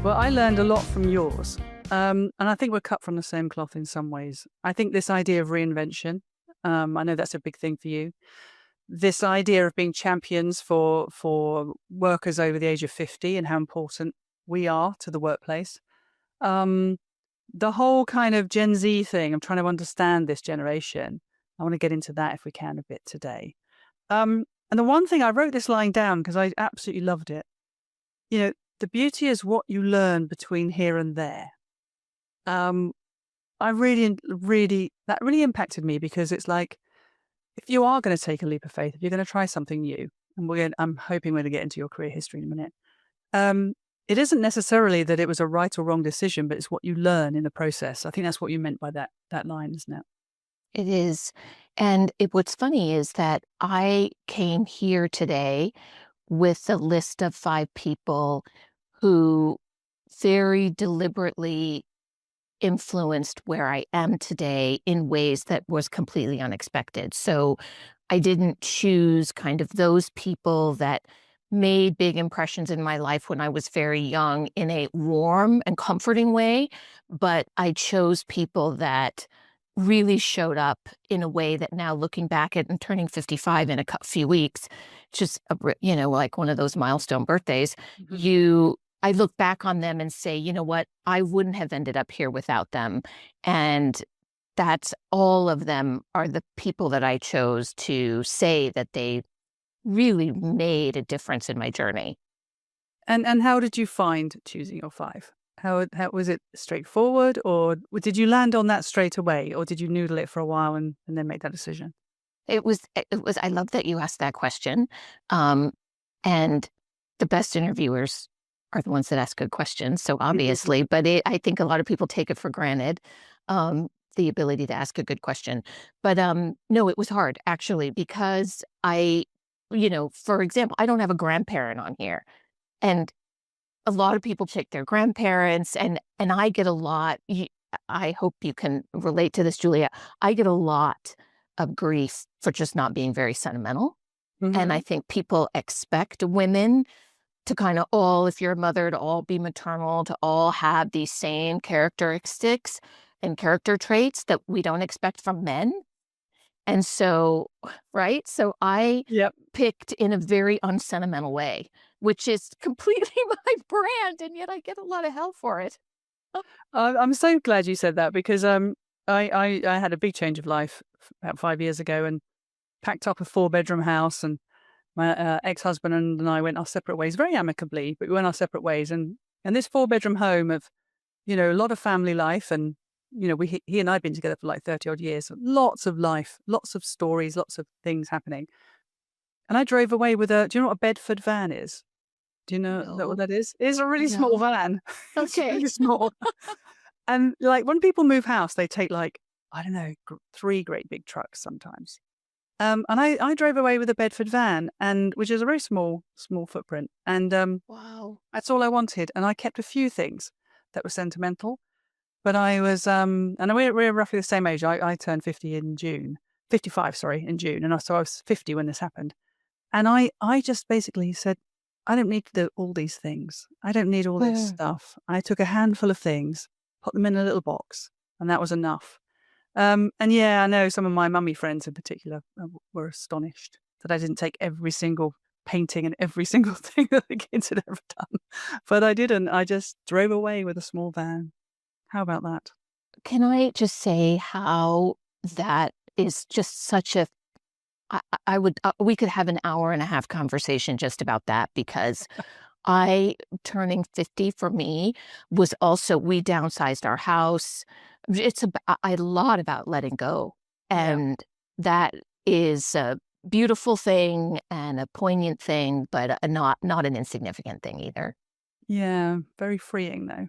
Well, I learned a lot from yours. And I think we're cut from the same cloth in some ways. I think this idea of reinvention, I know that's a big thing for you. This idea of being champions for workers over the age of 50 and how important we are to the workplace. Um, the whole kind of Gen Z thing, I'm trying to understand this generation. I want to get into that if we can a bit today. And the one thing I wrote this line down because I absolutely loved it. You know, the beauty is what you learn between here and there. Um, I that really impacted me because it's like, if you are going to take a leap of faith, if you're going to try something new, and I'm hoping we're going to get into your career history in a minute. Um, it isn't necessarily that it was a right or wrong decision, but it's what you learn in the process. I think that's what you meant by that line, isn't it? It is. And what's funny is that I came here today with a list of 5 people who very deliberately influenced where I am today in ways that was completely unexpected. So I didn't choose kind of those people that made big impressions in my life when I was very young in a warm and comforting way, but I chose people that really showed up in a way that now looking back at and turning 55 in a few weeks, just, like one of those milestone birthdays, Mhm. you I look back on them and say, you know what, I wouldn't have ended up here without them. And that's all of them are the people that I chose to say that they really made a difference in my journey. And how did you find choosing your five? How was it straightforward, or did you land on that straight away, or did you noodle it for a while and then make that decision? I love that you asked that question. Um, and the best interviewers are the ones that ask good questions. So obviously, but I think a lot of people take it for granted, the ability to ask a good question. But no, it was hard actually, because for example, I don't have a grandparent on here. And a lot of people pick their grandparents, and I get a lot. I hope you can relate to this, Julia. I get a lot of grief for just not being very sentimental. And I Mhm. think people expect women to kind of all, if you're a mother, to all be maternal, to all have these same characteristics and character traits that we don't expect from men. And so, right? So I Yep. picked in a very unsentimental way, which is completely my brand, and yet I get a lot of hell for it. I'm so glad you said that because I had a big change of life about 5 years ago and packed up a four-bedroom house, and my ex-husband and I went our separate ways very amicably, but we went our separate ways. And this four-bedroom home of, a lot of family life, and he and I had been together for like 30 odd years, lots of life, lots of stories, lots of things happening. And I drove away with do you know what a Bedford van is? Do you know that what No, that is? It's a really small no. van. It's Okay. really small. And like when people move house, they take like, I don't know, three great big trucks sometimes. And I drove away with a Bedford van, and which is a very small footprint. And Wow. that's all I wanted. And I kept a few things that were sentimental. But I was, and we're roughly the same age. I turned 50 in June, 55, sorry, in June. So I was 50 when this happened. And I just basically said, I don't need all these things. I don't need all this Mm. stuff. I took a handful of things, put them in a little box, and that was enough. And yeah, I know some of my mummy friends in particular were astonished that I didn't take every single painting and every single thing that the kids had ever done. But I didn't. I just drove away with a small van. How about that? Can I just say how that is just such a I would we could have an hour and a half conversation just about that, because I turning 50 for me was also we downsized our house. It's a lot about letting go. Yeah. And that is a beautiful thing and a poignant thing, but not an insignificant thing either. Yeah. Very freeing though.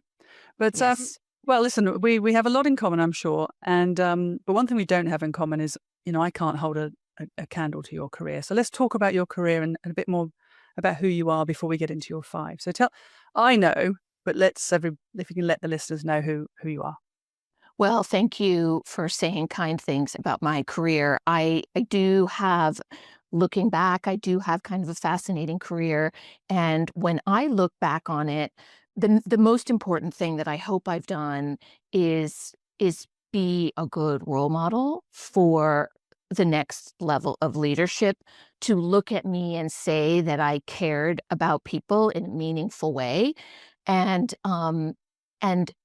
But Yes. well, listen, we have a lot in common, I'm sure. And but one thing we don't have in common is, I can't hold a candle to your career. So let's talk about your career and a bit more about who you are before we get into your five. So I know, but if you can let the listeners know who you are. Well, thank you for saying kind things about my career. I do have, looking back, I do have kind of a fascinating career. And when I look back on it, the most important thing that I hope I've done is be a good role model for the next level of leadership, to look at me and say that I cared about people in a meaningful way, and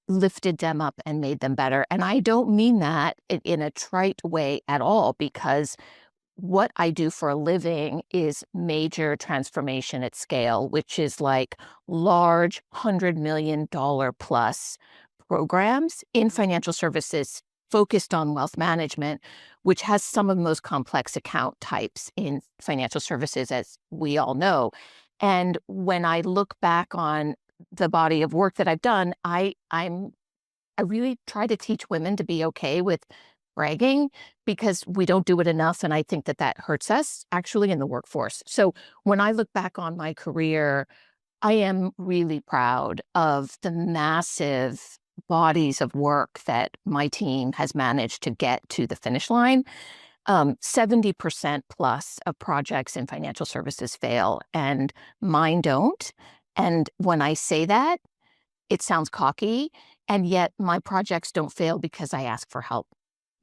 lifted them up and made them better. And I don't mean that in a trite way at all, because what I do for a living is major transformation at scale, which is like large $100 million plus programs in financial services focused on wealth management, which has some of the most complex account types in financial services, as we all know. And when I look back on the body of work that I've done, I really try to teach women to be okay with bragging, because we don't do it enough. And I think that that hurts us actually in the workforce. So when I look back on my career, I am really proud of the massive bodies of work that my team has managed to get to the finish line. 70% plus of projects in financial services fail, and mine don't. And when I say that, it sounds cocky, and yet my projects don't fail because I ask for help.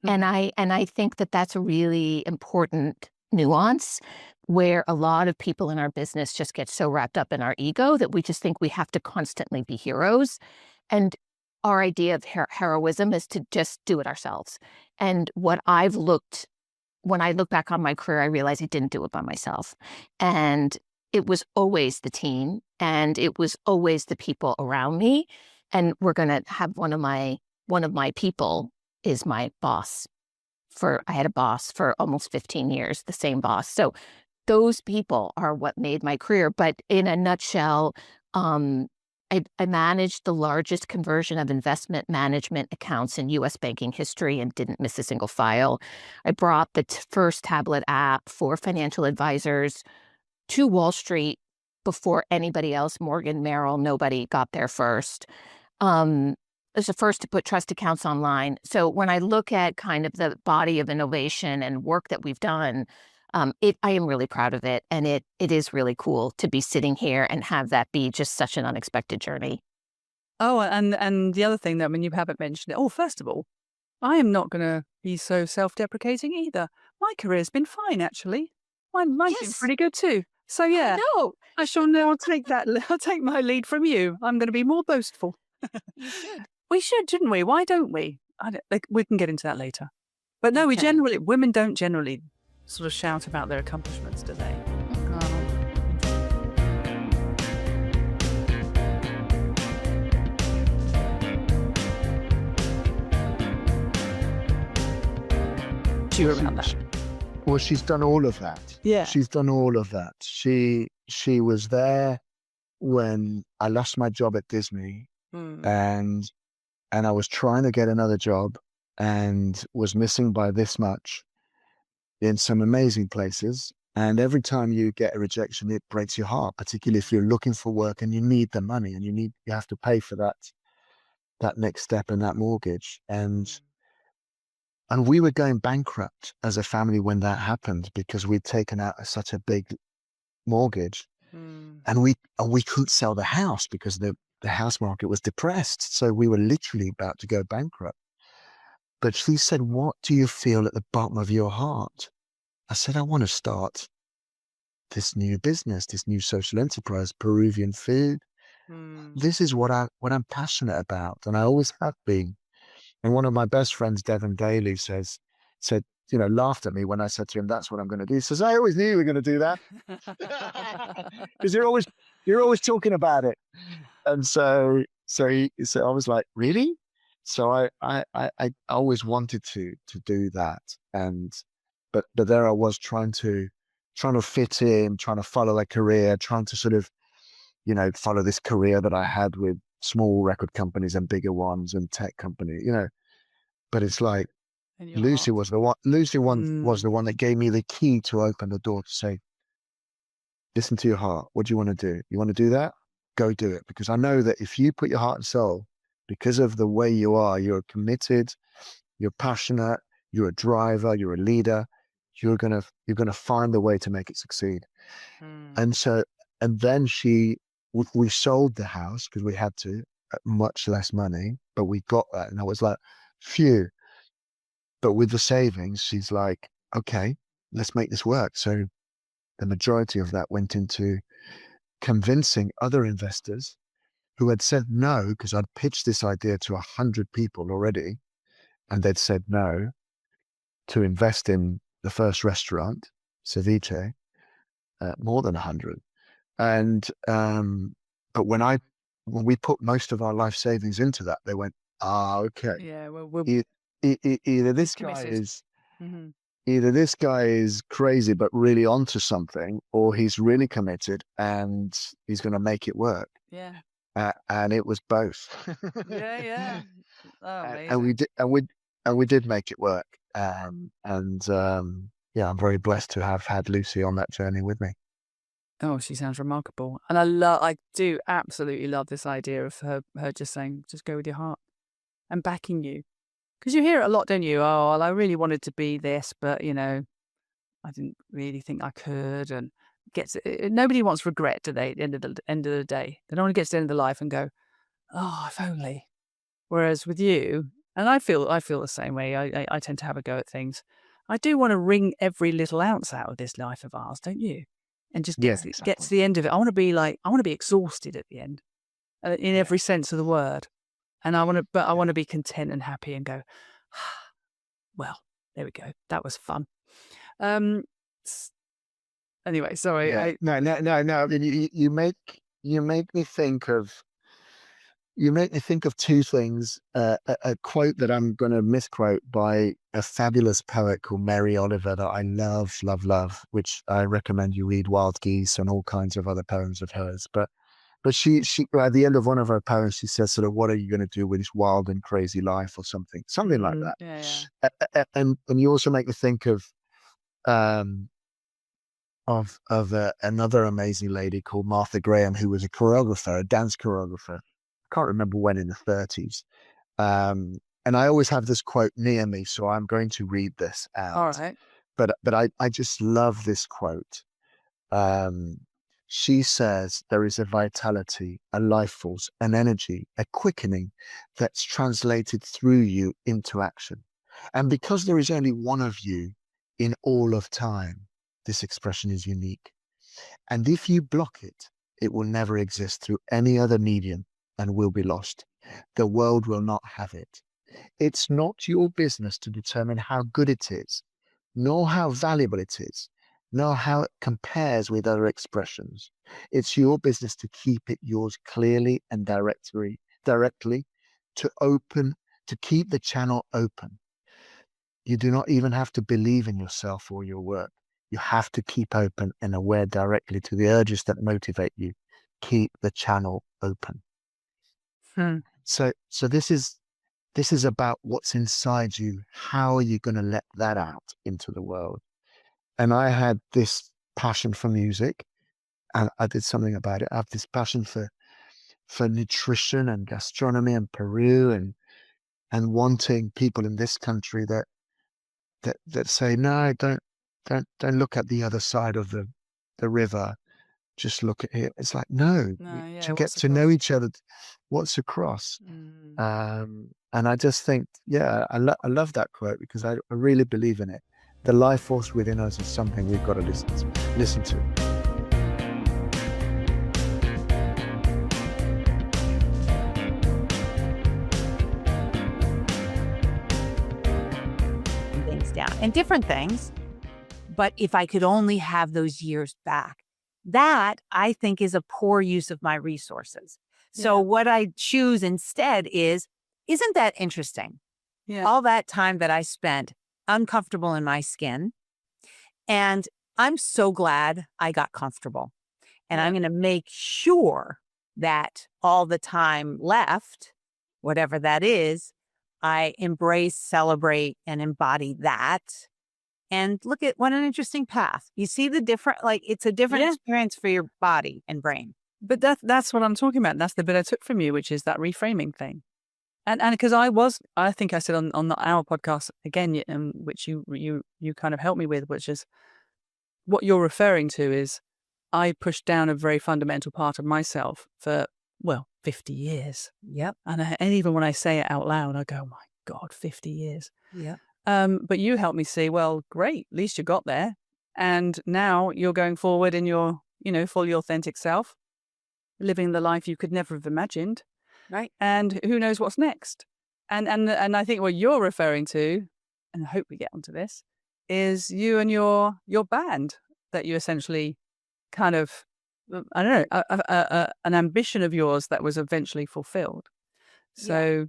And I think that that's a really important nuance, where a lot of people in our business just get so wrapped up in our ego that we just think we have to constantly be heroes. And our idea of heroism is to just do it ourselves. And when I look back on my career, I realized I didn't do it by myself. And it was always the team, and it was always the people around me. And we're going to have one of my people is my boss. I had a boss for almost 15 years, the same boss. So those people are what made my career. But in a nutshell, I managed the largest conversion of investment management accounts in U.S. banking history and didn't miss a single file. I brought the first tablet app for financial advisors to Wall Street before anybody else. Morgan Merrill, nobody got there first. Was the first to put trust accounts online. So when I look at kind of the body of innovation and work that we've done, I am really proud of it. And it is really cool to be sitting here and have that be just such an unexpected journey. Oh, and the other thing that, I mean, you haven't mentioned it. Oh, first of all, I am not going to be so self-deprecating either. My career's been fine, actually. Mine's been Yes, pretty good too. So yeah, I know. I shall now take that. I'll take my lead from you. I'm going to be more boastful. You should. We should, shouldn't we? Why don't we? We can get into that later. But no, Okay. women don't generally sort of shout about their accomplishments, do they? Do you remember that? Well, she's done all of that. Yeah. She's done all of that. She was there when I lost my job at Disney, and I was trying to get another job and was missing by this much in some amazing places. And every time you get a rejection, it breaks your heart, particularly if you're looking for work and you need the money and you have to pay for that next step and that mortgage. And we were going bankrupt as a family when that happened, because we'd taken out such a big mortgage, and we couldn't sell the house because the house market was depressed. So we were literally about to go bankrupt. But she said, "What do you feel at the bottom of your heart?" I said, "I want to start this new business, this new social enterprise, Peruvian food. This is what I'm passionate about, and I always have been." And one of my best friends, Devon Daly, said, laughed at me when I said to him, "That's what I'm going to do." He says, "I always knew you were going to do that." Because you're always talking about it. And so I was like, "Really?" So I always wanted to do that. But there I was trying to fit in, trying to follow a career, trying to sort of, follow this career that I had with small record companies and bigger ones and tech company, but it's like Lucy was the one. Lucy was the one that gave me the key to open the door to say, "Listen to your heart. What do you want to do? You want to do that? Go do it." Because I know that if you put your heart and soul, because of the way you are, you're committed, you're passionate, you're a driver, you're a leader, you're gonna find the way to make it succeed. And then she we sold the house because we had to at much less money, but we got that. And I was like, phew. But with the savings, she's like, okay, let's make this work. So the majority of that went into convincing other investors who had said no, because I'd pitched this idea to 100 people already, and they'd said no, to invest in the first restaurant, Ceviche, more than 100. And but when we put most of our life savings into that, they went, okay, Yeah, well, we'll either this guy committed. is Hmm. either this guy is crazy but really onto something, or he's really committed and he's going to make it work. Yeah, And it was both. yeah. Oh, And we amazing. did, and we did make it work. Yeah, I'm very blessed to have had Lucy on that journey with me. Oh, she sounds remarkable, and I do absolutely love this idea of her just saying, just go with your heart, and backing you, because you hear it a lot, don't you? Oh, well, I really wanted to be this, but I didn't really think I could, and nobody wants regret, do they? At the end of the day, they don't want to get to the end of the life and go, oh, if only. Whereas with you, and I feel the same way. I tend to have a go at things. I do want to wring every little ounce out of this life of ours, don't you? And just Yeah, get to exactly. the end of it. I want to be exhausted at the end, in Yeah, every sense of the word. And I want to be content and happy and go, well, there we go. That was fun. Um, s- anyway, sorry. yeah. No. I mean, you make me think of two things. A quote that I'm going to misquote by a fabulous poet called Mary Oliver that I love, love, love, which I recommend you read Wild Geese and all kinds of other poems of hers. But she at the end of one of her poems, she says sort of, what are you going to do with this wild and crazy life, or something like that. Yeah, And you also make me think um, of another amazing lady called Martha Graham, who was a choreographer, a dance choreographer. I can't remember when, in the 30s. Um, and I always have this quote near me, so I'm going to read this all out. right. But I just love this quote. Um, she says there is a vitality, a life force, an energy, a quickening that's translated through you into action. And because there is only one of you in all of time, this expression is unique. And if you block it, it will never exist through any other medium and will be lost. The world will not have it. It's not your business to determine how good it is, nor how valuable it is, nor how it compares with other expressions. It's your business to keep it yours clearly and directly, to keep the channel open. You do not even have to believe in yourself or your work. You have to keep open and aware directly to the urges that motivate you. Keep the channel open. Hmm. So this is about what's inside you. How are you going to let that out into the world? And I had this passion for music, and I did something about it. I have this passion for nutrition and gastronomy and Peru, and wanting people in this country that say, no, don't look at the other side of the river. Just look at it. It's like, no, No, yeah. to get What's to know across? each other, what's across. Mm. And I just think, yeah, I love that quote because I really believe in it. The life force within us is something we've got to listen to. Things down and different things. But if I could only have those years back, that I think is a poor use of my resources. So Yeah. what I choose instead isn't that interesting? Yeah. All that time that I spent uncomfortable in my skin. And I'm so glad I got comfortable. And Yeah. I'm going to make sure that all the time left, whatever that is, I embrace, celebrate, and embody that. And look at what an interesting path. You see the different, like it's a different Yeah. experience for your body and brain. But that's what I'm talking about. That's the bit I took from you, which is that reframing thing. And because I think I said on our podcast again, which you kind of helped me with, which is what you're referring to is I pushed down a very fundamental part of myself for, 50 years. Yep. And even when I say it out loud, I go, oh my God, 50 years. Yep. But you helped me see, well, great, at least you got there. And now you're going forward in your, fully authentic self, living the life you could never have imagined. Right. And who knows what's next. And I think what you're referring to, and I hope we get onto this, is you and your band that you essentially kind of, I don't know, an ambition of yours that was eventually fulfilled. So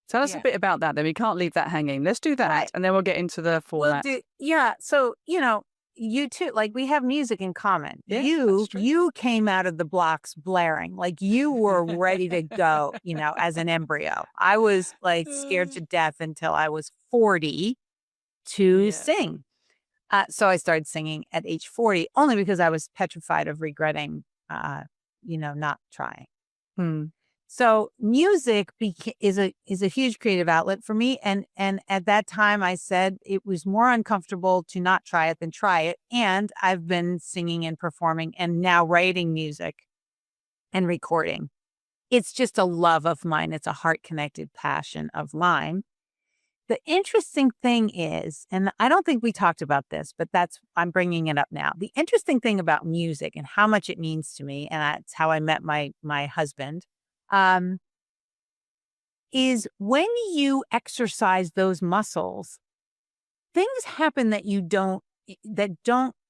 tell us a bit about that. Then we can't leave that hanging. Let's do that. Right. And then we'll get into the format. So, you too, like we have music in common. Yeah, you came out of the blocks blaring, like you were ready to go, as an embryo. I was like scared to death until I was 40 to sing. So I started singing at age 40, only because I was petrified of regretting, not trying. So music is a huge creative outlet for me. And at that time I said it was more uncomfortable to not try it than try it. And I've been singing and performing and now writing music and recording. It's just a love of mine. It's a heart-connected passion of mine. The interesting thing is, and I don't think we talked about this, but I'm bringing it up now. The interesting thing about music and how much it means to me, and that's how I met my husband, is when you exercise those muscles, things happen that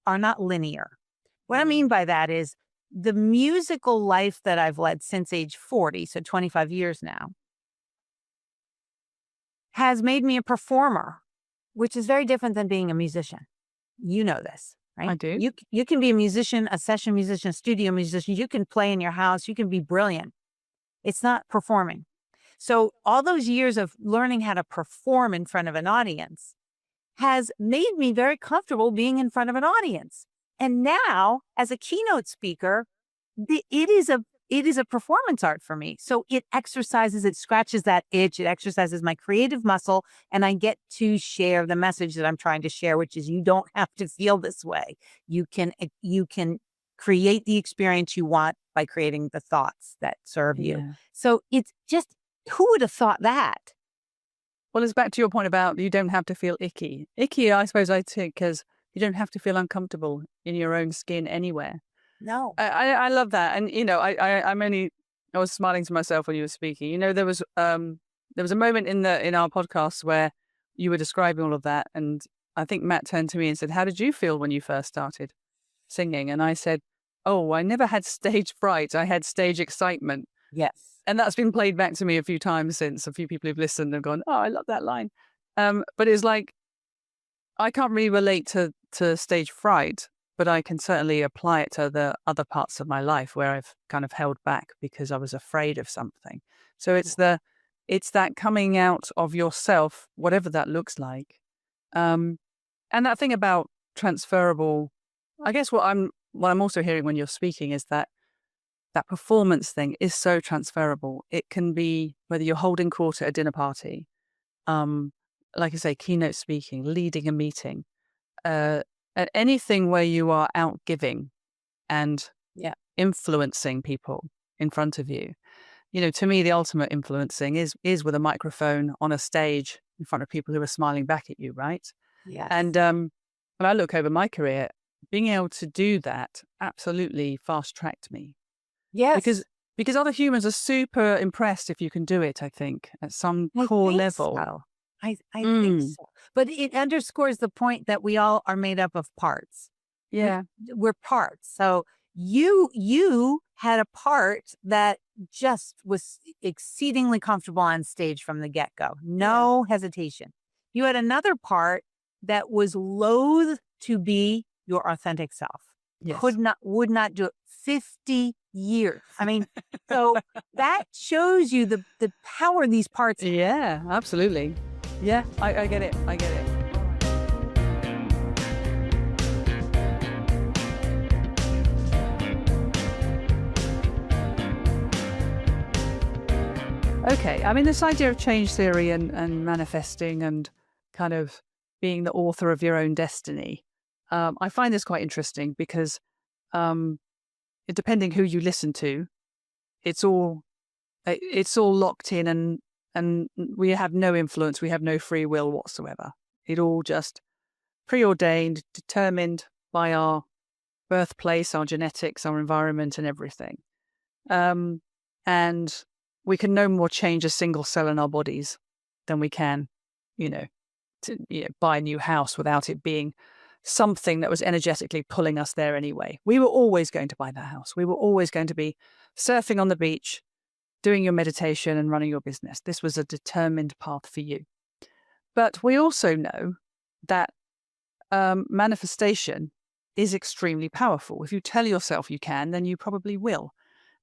are not linear. What I mean by that is the musical life that I've led since age 40, so 25 years now, has made me a performer, which is very different than being a musician. You know this, right? I do. You can be a musician, a session musician, studio musician. You can play in your house. You can be brilliant. It's not performing. So all those years of learning how to perform in front of an audience has made me very comfortable being in front of an audience. And now, as a keynote speaker, it is a performance art for me. So it scratches that itch, it exercises my creative muscle, and I get to share the message that I'm trying to share, which is you don't have to feel this way. You can create the experience you want by creating the thoughts that serve you. So it's just, who would have thought that? Well, it's back to your point about you don't have to feel icky. Icky, I suppose I think, because you don't have to feel uncomfortable in your own skin anywhere. No. I love that. And, I was smiling to myself when you were speaking. There was a moment in our podcast where you were describing all of that. And I think Matt turned to me and said, how did you feel when you first started singing? And I said, oh, I never had stage fright. I had stage excitement. Yes. And that's been played back to me a few times since. A few people who've listened have gone, oh, I love that line. But it's like, I can't really relate to stage fright, but I can certainly apply it to the other parts of my life where I've kind of held back because I was afraid of something. So it's that coming out of yourself, whatever that looks like. And that thing about transferable, I guess what I'm also hearing when you're speaking is that performance thing is so transferable. It can be whether you're holding court at a dinner party, like I say, keynote speaking, leading a meeting, at anything where you are out giving and influencing people in front of you. To me, the ultimate influencing is with a microphone on a stage in front of people who are smiling back at you, right? Yes. And when I look over my career, being able to do that absolutely fast-tracked me. Yes. Because other humans are super impressed if you can do it, I think, at some core level. So. I think so. But it underscores the point that we all are made up of parts. Yeah. We're parts. So you had a part that just was exceedingly comfortable on stage from the get-go. No hesitation. You had another part that was loath to be your authentic self. Yes. Would not do it. 50 years. I mean, so that shows you the power these parts have. Yeah, absolutely. Yeah, I get it. I get it. Okay, I mean, this idea of change theory and manifesting and kind of being the author of your own destiny, I find this quite interesting because depending who you listen to, it's all locked in, and we have no influence. We have no free will whatsoever. It all just preordained, determined by our birthplace, our genetics, our environment, and everything. And we can no more change a single cell in our bodies than we can, buy a new house without it being something that was energetically pulling us there anyway. We were always going to buy that house. We were always going to be surfing on the beach, doing your meditation and running your business. This was a determined path for you. But we also know that manifestation is extremely powerful. If you tell yourself you can, then you probably will.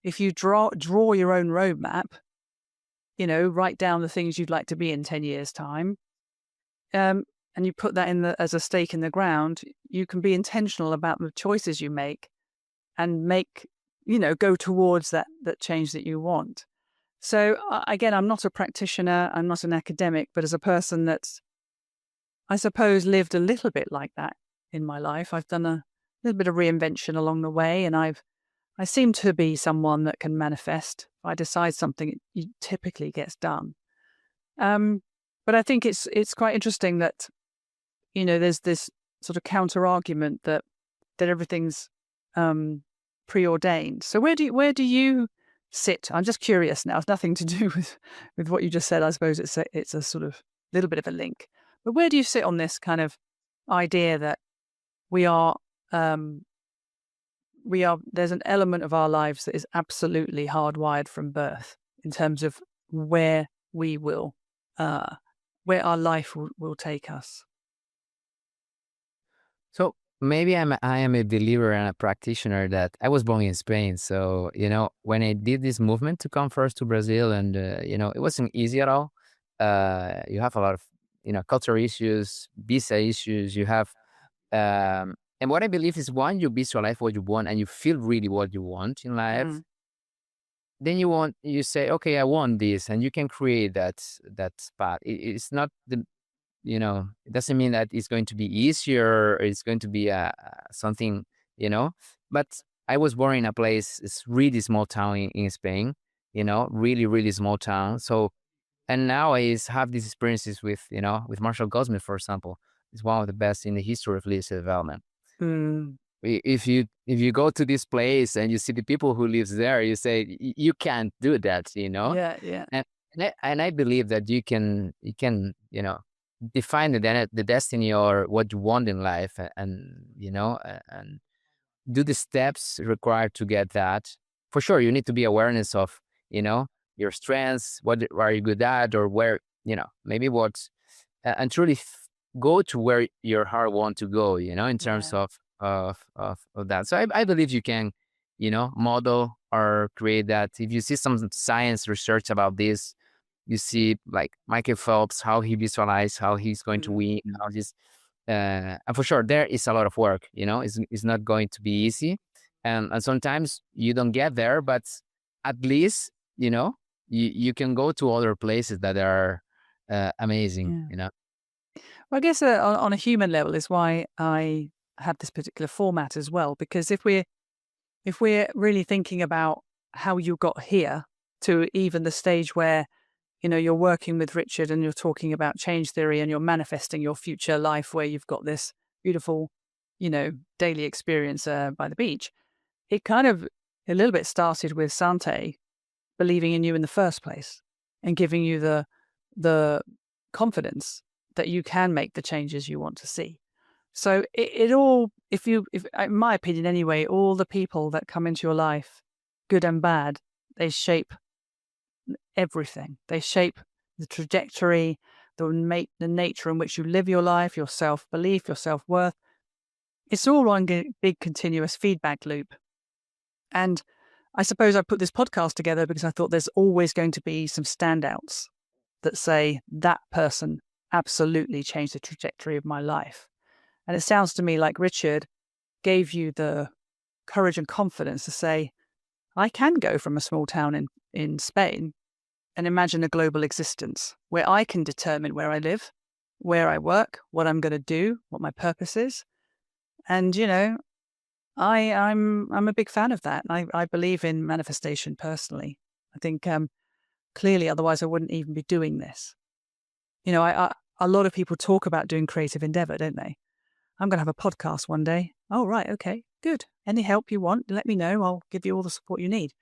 If you draw your own roadmap, write down the things you'd like to be in 10 years' time, and you put that as a stake in the ground, you can be intentional about the choices you make and go towards that change that you want. So again, I'm not a practitioner, I'm not an academic, but as a person that's, I suppose, lived a little bit like that in my life, I've done a little bit of reinvention along the way, and I seem to be someone that can manifest. If I decide something, it typically gets done. But I think it's quite interesting that, there's this sort of counter argument that everything's preordained. So where do you sit? I'm just curious now. It's nothing to do with what you just said. I suppose it's a sort of little bit of a link. But where do you sit on this kind of idea that there's an element of our lives that is absolutely hardwired from birth in terms of where our life will take us? So maybe I am a believer and a practitioner that I was born in Spain. So, when I did this movement to come first to Brazil, and, it wasn't easy at all. You have a lot of, cultural issues, visa issues. You have, and what I believe is, one, you visualize what you want and you feel really what you want in life. Mm. Then you say, okay, I want this, and you can create that spot. It's not it doesn't mean that it's going to be easier, or it's going to be something, but I was born in a place, it's really small town in Spain, really, really small town. So, and now I have these experiences with Marshall Goldsmith, for example. It's one of the best in the history of leadership development. Mm. If you go to this place and you see the people who lives there, you say you can't do that, Yeah. And I believe that you can define the destiny or what you want in life, and do the steps required to get that. For sure, you need to be awareness of your strengths, what are you good at, or where maybe what, and truly go to where your heart wants to go, in terms Yeah. of that. So I believe you can model or create that. If you see some science research about this, you see like Michael Phelps, how he visualized, how he's going to win, how this, and for sure there is a lot of work. It's not going to be easy, and sometimes you don't get there, but at least you can go to other places that are amazing. Yeah. Well, I guess on a human level is why I have this particular format as well, because if we're really thinking about how you got here to even the stage where you're working with Richard and you're talking about change theory and you're manifesting your future life where you've got this beautiful, daily experience by the beach. It kind of a little bit started with Sante believing in you in the first place and giving you the confidence that you can make the changes you want to see. So it all, if in my opinion anyway, all the people that come into your life, good and bad, they shape everything. They shape the trajectory, the nature in which you live your life, your self-belief, your self-worth. It's all one big continuous feedback loop. And I suppose I put this podcast together because I thought there's always going to be some standouts that say that person absolutely changed the trajectory of my life. And it sounds to me like Richard gave you the courage and confidence to say, I can go from a small town in Spain and imagine a global existence where I can determine where I live, where I work, what I'm going to do, what my purpose is. And, I'm a big fan of that. I believe in manifestation personally. I think clearly, otherwise I wouldn't even be doing this. You know, a lot of people talk about doing creative endeavor, don't they? I'm going to have a podcast one day. Oh, right. Okay, good. Any help you want, let me know. I'll give you all the support you need.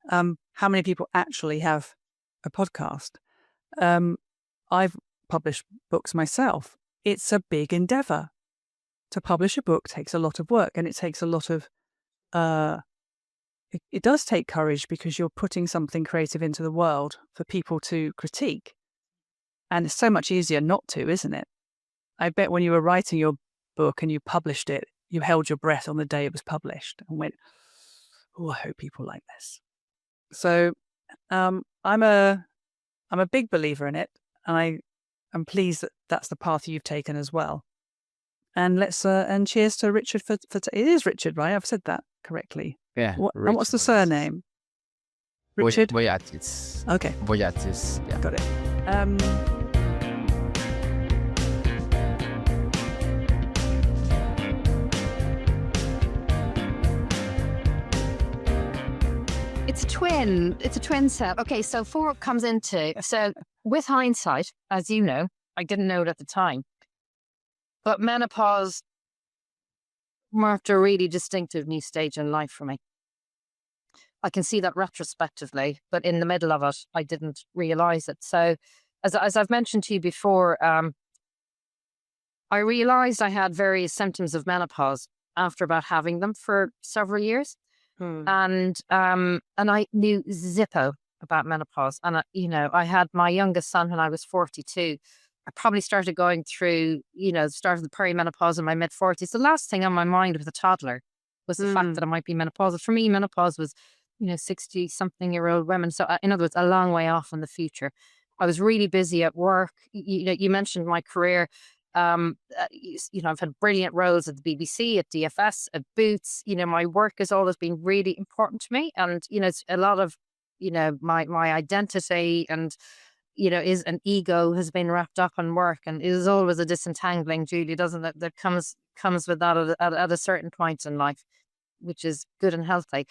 How many people actually have a podcast? I've published books myself. It's a big endeavor. To publish a book takes a lot of work, and it takes a lot of, it does take courage, because you're putting something creative into the world for people to critique. And it's so much easier not to, isn't it? I bet when you were writing your book and you published it, you held your breath on the day it was published and went, oh, I hope people like this. So I'm a big believer in it, and I'm pleased that that's the path you've taken as well. And let's and cheers to Richard for it is Richard, right? I've said that correctly. Yeah. And what's the surname? Richard. Boyatis. Okay, Boyatis. Yeah. got it. It's a twin set. Okay, so 4 comes into, so with hindsight, as you know, I didn't know it at the time, but menopause marked a really distinctive new stage in life for me. I can see that retrospectively, but in the middle of it, I didn't realize it. So as I've mentioned to you before, I realized I had various symptoms of menopause after about having them for several years. And I knew zippo about menopause. And, I had my youngest son when I was 42. I probably started going through, the start of the perimenopause in my mid-40s. The last thing on my mind with a toddler was the fact that I might be menopausal. For me, menopause was, 60-something-year-old women. So, in other words, a long way off in the future. I was really busy at work. You mentioned my career. I've had brilliant roles at the BBC, at DFS, at Boots. My work has always been really important to me, and it's a lot of my identity and is an ego has been wrapped up in work, and it is always a disentangling, Julie, doesn't it? That comes with that at a certain point in life, which is good and healthy.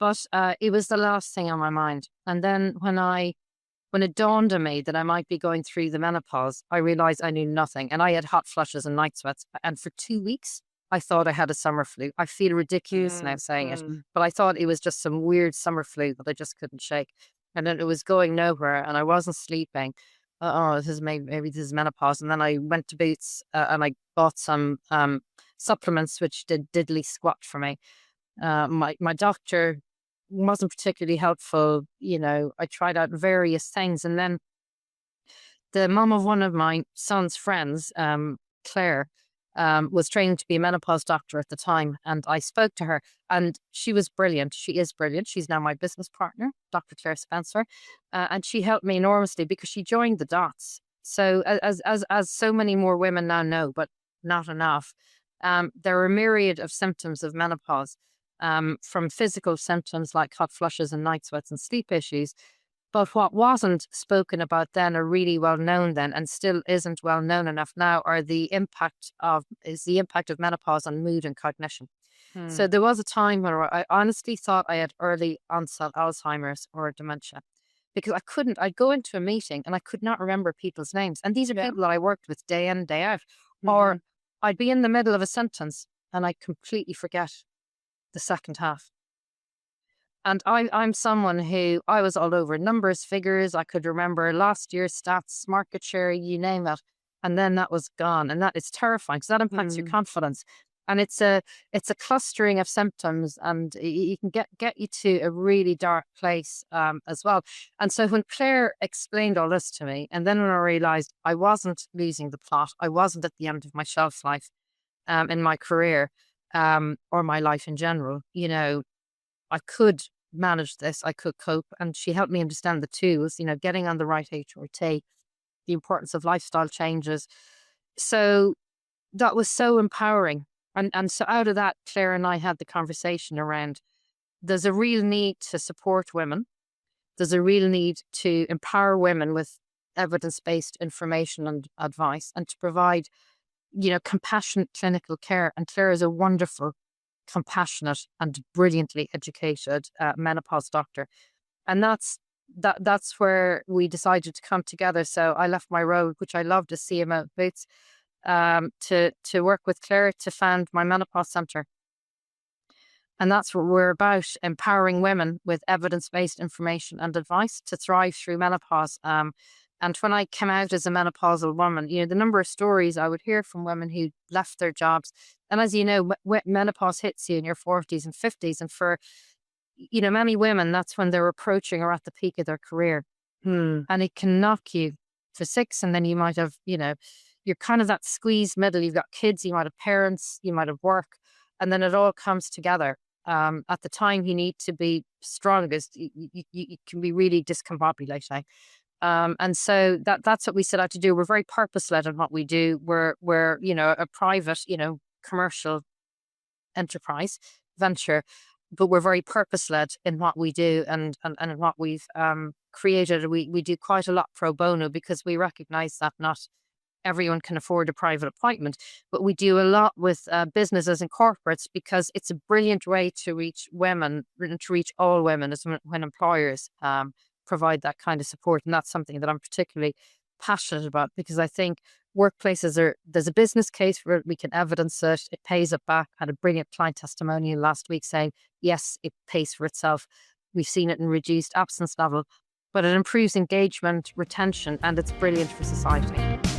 But it was the last thing on my mind, and then when it dawned on me that I might be going through the menopause, I realized I knew nothing. And I had hot flushes and night sweats. And for 2 weeks, I thought I had a summer flu. I feel ridiculous now saying it, but I thought it was just some weird summer flu that I just couldn't shake. And then it was going nowhere, and I wasn't sleeping. This is maybe this is menopause. And then I went to Boots and I bought some supplements which did diddly squat for me. My doctor wasn't particularly helpful. I tried out various things, and then the mum of one of my son's friends, Claire, was training to be a menopause doctor at the time, and I spoke to her, and she was brilliant. She is brilliant. She's now my business partner, Dr. Claire Spencer, and she helped me enormously because she joined the dots. So as so many more women now know, but not enough, there are a myriad of symptoms of menopause. From physical symptoms like hot flushes and night sweats and sleep issues. But what wasn't spoken about then, or really well known then, and still isn't well known enough now, are the impact of menopause on mood and cognition. So there was a time where I honestly thought I had early onset Alzheimer's or dementia, because I'd go into a meeting and I could not remember people's names. And these are people that I worked with day in, day out. Or I'd be in the middle of a sentence and I'd completely forget the second half. And I'm someone who I was all over numbers, figures. I could remember last year's stats, market share, you name it. And then that was gone. And that is terrifying, because that impacts your confidence. And it's a clustering of symptoms, and you can get you to a really dark place as well. And so when Claire explained all this to me, and then when I realized I wasn't losing the plot, I wasn't at the end of my shelf life in my career, or my life in general, I could manage this, I could cope. And she helped me understand the tools, getting on the right HRT, the importance of lifestyle changes. So that was so empowering. And so out of that, Claire and I had the conversation around, there's a real need to support women. There's a real need to empower women with evidence-based information and advice, and to provide compassionate clinical care. And Claire is a wonderful compassionate and brilliantly educated menopause doctor. And that's where we decided to come together. So I left my role, which I loved as CMO at Boots, to work with Claire to found my menopause center. And that's what we're about, empowering women with evidence-based information and advice to thrive through menopause. And when I came out as a menopausal woman, the number of stories I would hear from women who left their jobs. And as you know, menopause hits you in your 40s and 50s. And for, many women, that's when they're approaching or at the peak of their career. And it can knock you for 6. And then you might have, you're kind of that squeezed middle. You've got kids, you might have parents, you might have work. And then it all comes together. At the time you need to be strongest, you can be really discombobulating. And so that's what we set out to do. We're very purpose-led in what we do. We're a private, commercial enterprise venture, but we're very purpose-led in what we do and in what we've created. We do quite a lot pro bono because we recognize that not everyone can afford a private appointment, but we do a lot with businesses and corporates because it's a brilliant way to reach women and to reach all women as when employers provide that kind of support. And that's something that I'm particularly passionate about because I think workplaces there's a business case where we can evidence it. It pays it back. I had a brilliant client testimonial last week saying, yes, it pays for itself. We've seen it in reduced absence level, but it improves engagement, retention, and it's brilliant for society.